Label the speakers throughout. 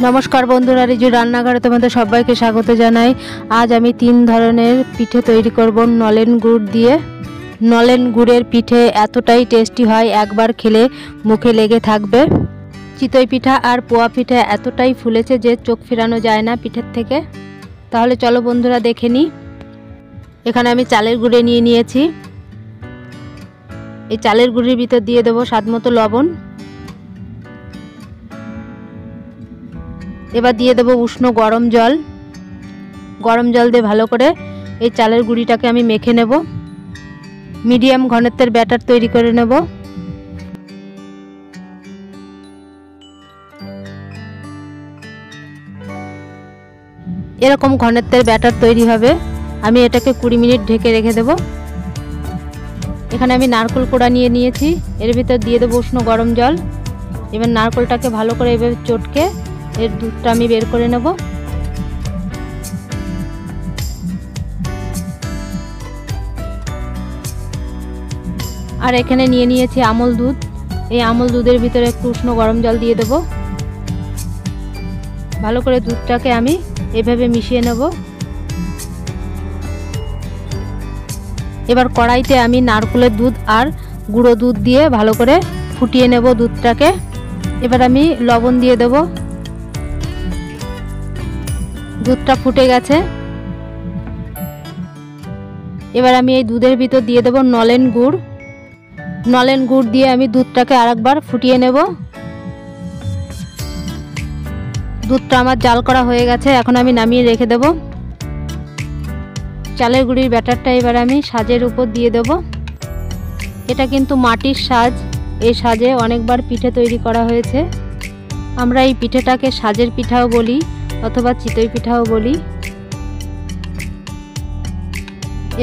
Speaker 1: नमस्कार बंधुरा रिजु रान्नाघरे तुम्हादेर सबाइके स्वागत जानाई। आज आमी तीन धरनेर पिठे तैरी करब नलेन गुड़ दिए। नलेन गुड़ेर पिठे एतटाई टेस्टी हय, एकबार खेले मुखे लेगे थाकबे। चितई पिठा और पोया पिठा एतटाई फुलेছে যে চোখ ফেরানো যায় না পিঠের থেকে। তাহলে চলো বন্ধুরা দেখে নিই। এখানে আমি চালের গুঁড়ে নিয়ে নিয়েছি। এই চালের গুঁড়ির ভিতর দিয়ে দেব স্বাদমতো লবণ। এবার দিয়ে দেব উষ্ণ গরম জল। গরম জল দিয়ে ভালো করে এই চালের গুঁড়িটাকে আমি মেখে নেব। মিডিয়াম ঘনত্বের ব্যাটার তৈরি করে নেব। এরকম ঘনত্বের ব্যাটার তৈরি হবে। আমি এটাকে 20 মিনিট ঢেকে রেখে দেব। এখানে আমি নারকেল কোড়া নিয়ে নিয়েছি, এর ভিতর দিয়ে দেব উষ্ণ গরম জল। এবার নারকেলটাকে ভালো করে এভাবে চটকে এর দুধটা আমি বের করে নেব। আর এখানে নিয়ে নিয়েছি আমল দুধ। এই আমল দুধের ভিতরে একটু উষ্ণ গরম জল দিয়ে দেব। ভালো করে দুধটাকে আমি এভাবে মিশিয়ে নেব। এবার কড়াইতে আমি নারকেলের দুধ আর গুঁড়ো দুধ দিয়ে ভালো করে ফুটিয়ে নেব দুধটাকে। এবার আমি লবণ দিয়ে দেব। দুধটা ফুটে গেছে। এবার আমি এই দুধের ভিতর দিয়ে দেব নলেন গুড়। নলেন গুড় দিয়ে আমি দুধটাকে আরেকবার ফুটিয়ে নেব। দুধটা আমার জাল করা হয়ে গেছে, এখন আমি নামিয়ে রেখে দেব। চালের গুঁড়ির ব্যাটারটা এবার আমি সাজের উপর দিয়ে দেব। এটা কিন্তু মাটির সাজ। এই সাজে অনেকবার পিঠে তৈরি করা হয়েছে। আমরা এই পিঠেটাকে সাজের পিঠাও বলি অথবা চিতই পিঠাও বলি।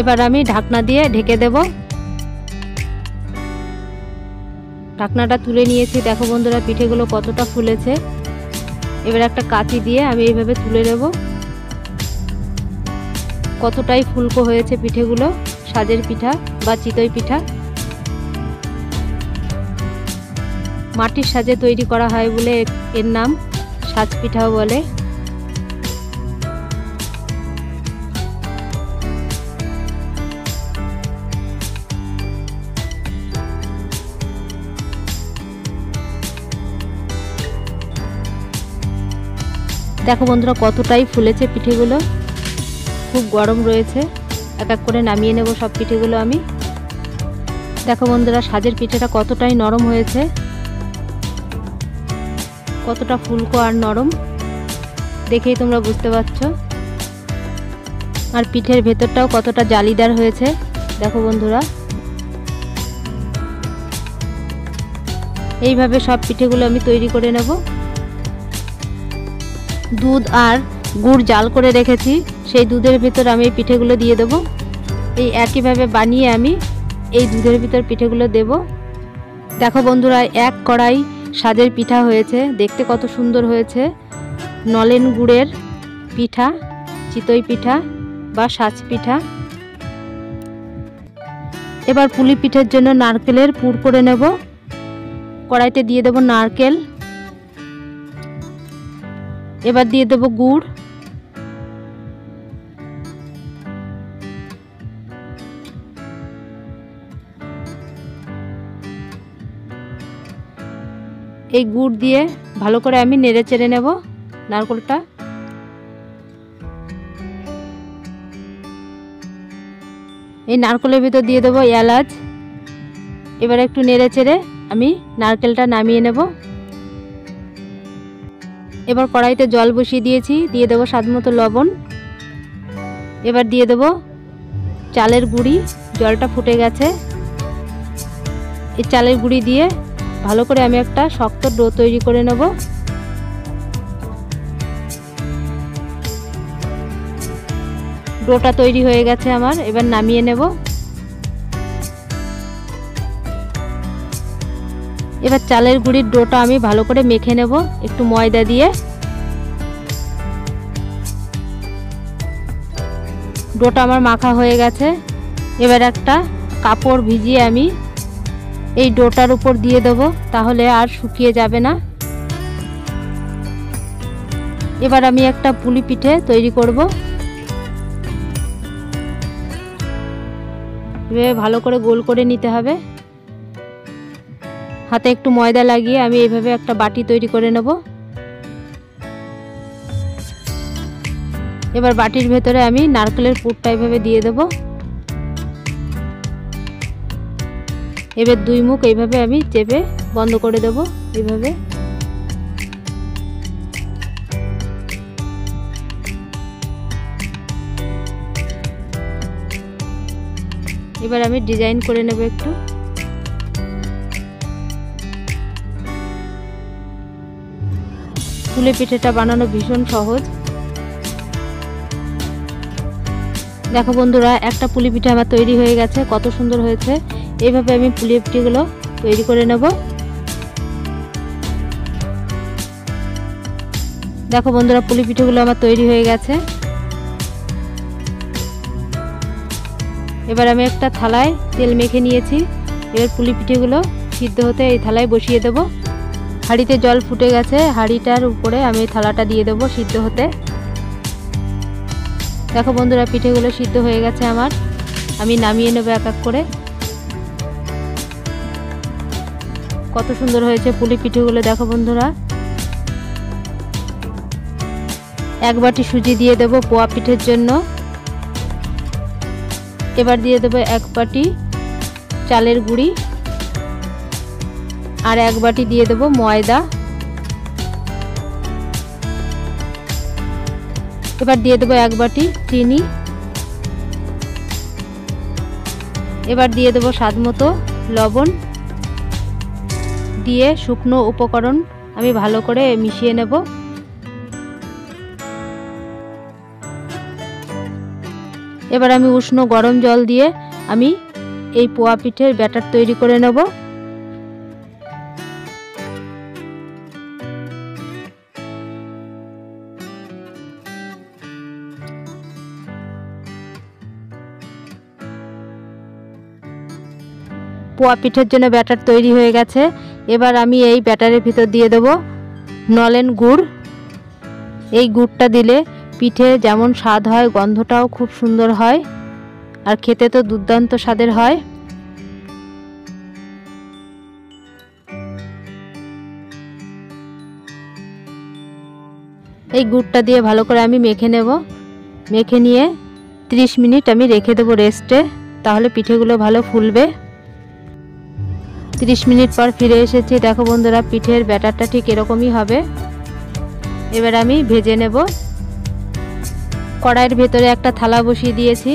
Speaker 1: এবার আমি ঢাকনা দিয়ে ঢেকে দেব। ঢাকনাটা তুলে নিয়েছি। দেখো বন্ধুরা পিঠেগুলো কতটা ফুলেছে। এবার একটা কাঁচি দিয়ে আমি এইভাবে তুলে নেব। কতটাই ফুলকো হয়েছে পিঠেগুলো, সাজের পিঠা বা চিতই পিঠা। মাটির সাজে তৈরি করা হয় বলে এর নাম সাজ পিঠাও বলে। দেখো বন্ধুরা কতটাই ফুলেছে পিঠেগুলো, খুব গরম রয়েছে। এক এক করে নামিয়ে নেব সব পিঠেগুলো আমি। দেখো বন্ধুরা সাজের পিঠেটা কতটাই নরম হয়েছে, কতটা ফুলকো আর নরম, দেখেই তোমরা বুঝতে পারছো। আর পিঠের ভেতরটাও কতটা জালিদার হয়েছে দেখো বন্ধুরা। এইভাবে সব পিঠেগুলো আমি তৈরি করে নেব। দুধ আর গুড় জাল করে রেখেছি, সেই দুধের ভিতর আমি এই পিঠেগুলো দিয়ে দেব। এই একইভাবে বানিয়ে আমি এই দুধের ভিতর পিঠেগুলো দেব। দেখো বন্ধুরা এক কড়াই সাজের পিঠা হয়েছে, দেখতে কত সুন্দর হয়েছে। নলেন গুড়ের পিঠা, চিতই পিঠা বা সাজ পিঠা। এবার পুলি পিঠের জন্য নারকেলের পুর করে নেব। কড়াইতে দিয়ে দেব নারকেল। এবার দিয়ে দেব গুড়। এই গুড় দিয়ে ভালো করে আমি নেড়ে চেড়ে নেব নারকেলটা। এই নারকেলের ভিতর দিয়ে দেব এলাচ। এবার একটু নেড়ে চেড়ে আমি নারকেলটা নামিয়ে নেব। এবার কড়াইতে জল বসিয়ে দিয়েছি, দিয়ে দেব স্বাদমতো লবণ। এবার দিয়ে দেব চালের গুঁড়ি। জলটা ফুটে গেছে। এই চালের গুঁড়ি দিয়ে ভালো করে আমি একটা শক্ত ডো তৈরি করে নেব। ডোটা তৈরি হয়ে গেছে আমার, এবার নামিয়ে নেব। এবার চালের গুঁড়ির ডোটা আমি ভালো করে মেখে নেব একটু ময়দা দিয়ে। ডোটা আমার মাখা হয়ে গেছে। এবার একটা কাপড় ভিজিয়ে আমি এই ডোটার উপর দিয়ে দেব, তাহলে আর শুকিয়ে যাবে না। এবার আমি একটা পুলি পিঠে তৈরি করব। এভাবে ভালো করে গোল করে নিতে হবে। হাতে একটু ময়দা লাগিয়ে আমি এইভাবে একটা বাটি তৈরি করে নেব। এবার বাটির ভেতরে আমি নারকেলের পুরটা এইভাবে দিয়ে দেব। এবার দুই মুখ এইভাবে আমি চেপে বন্ধ করে দেব এইভাবে। এবার আমি ডিজাইন করে নেব একটু। পুলি পিঠেটা বানানো ভীষণ সহজ। দেখো বন্ধুরা, একটা পুলি পিঠে আমার তৈরি হয়ে গেছে, কত সুন্দর হয়েছে। এইভাবে আমি পুলি পিঠেগুলো তৈরি করে নেব। দেখো বন্ধুরা, পুলি পিঠেগুলো আমার তৈরি হয়ে গেছে। এবার আমি একটা থালায় তেল মেখে নিয়েছি। এবার পুলি পিঠেগুলো সিদ্ধ হতে এই থালায় বসিয়ে দেব। হাঁড়িতে জল ফুটে গেছে, হাঁড়িটার উপরে আমি থালাটা দিয়ে দেবো সিদ্ধ হতে। দেখো বন্ধুরা, পিঠেগুলো সিদ্ধ হয়ে গেছে আমার। আমি নামিয়ে নেব এক এক করে। কত সুন্দর হয়েছে পুলি পিঠেগুলো দেখো বন্ধুরা। এক বাটি সুজি দিয়ে দেব পোয়া পিঠের জন্য। এবার দিয়ে দেব এক বাটি চালের গুঁড়ি, আর এক বাটি দিয়ে দেব ময়দা। এবার দিয়ে দেব এক বাটি চিনি। এবার দিয়ে দেব স্বাদ মতো লবণ। দিয়ে শুকনো উপকরণ আমি ভালো করে মিশিয়ে নেব। এবার আমি উষ্ণ গরম জল দিয়ে আমি এই পোয়া পিঠের ব্যাটার তৈরি করে নেব। পোয়া পিঠের জন্য ব্যাটার তৈরি হয়ে গেছে। এবার আমি এই ব্যাটারের ভিতর দিয়ে দেব নলেন গুড়। এই গুড়টা দিলে পিঠে যেমন স্বাদ হয়, গন্ধটাও খুব সুন্দর হয়, আর খেতে তো দুর্দান্ত স্বাদের হয়। এই গুড়টা দিয়ে ভালো করে আমি মেখে নেব। মেখে নিয়ে 30 মিনিট আমি রেখে দেবো রেস্টে, তাহলে পিঠেগুলো ভালো ফুলবে। 30 মিনিট পর ফিরে এসেছি। দেখো বন্ধুরা, পিঠের ব্যাটারটা ঠিক এরকমই হবে। এবার আমি ভেজে নেব। কড়াইয়ের ভেতরে একটা থালা বসিয়ে দিয়েছি।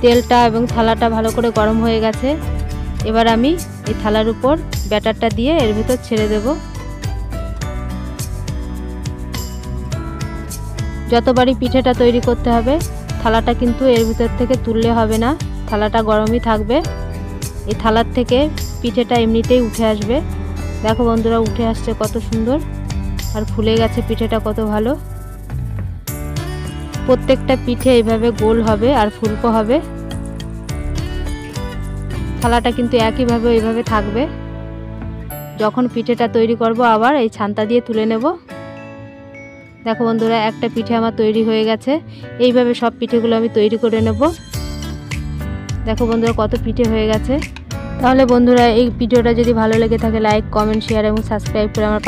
Speaker 1: তেলটা এবং থালাটা ভালো করে গরম হয়ে গেছে। এবার আমি এই থালার উপর ব্যাটারটা দিয়ে এর ভিতর ছেড়ে দেব। যতবারই পিঠেটা তৈরি করতে হবে, থালাটা কিন্তু এর ভিতর থেকে তুললে হবে না, থালাটা গরমই থাকবে। এই থালার থেকে পিঠেটা এমনিতেই উঠে আসবে। দেখো বন্ধুরা, উঠে আসছে কত সুন্দর, আর ফুলে গেছে পিঠেটা কত ভালো। প্রত্যেকটা পিঠে এইভাবে গোল হবে আর ফুলকো হবে। থালাটা কিন্তু একইভাবে এইভাবে থাকবে। যখন পিঠেটা তৈরি করব আবার এই ছান্তা দিয়ে তুলে নেব। দেখো বন্ধুরা, একটা পিঠে আমার তৈরি হয়ে গেছে। এইভাবে সব পিঠেগুলো আমি তৈরি করে নেব। দেখো বন্ধুরা, কত পিঠে হয়ে গেছে। তাহলে বন্ধুরা, এই ভিডিওটা যদি ভালো লেগে থাকে লাইক, কমেন্ট, শেয়ার এবং সাবস্ক্রাইব করে আমার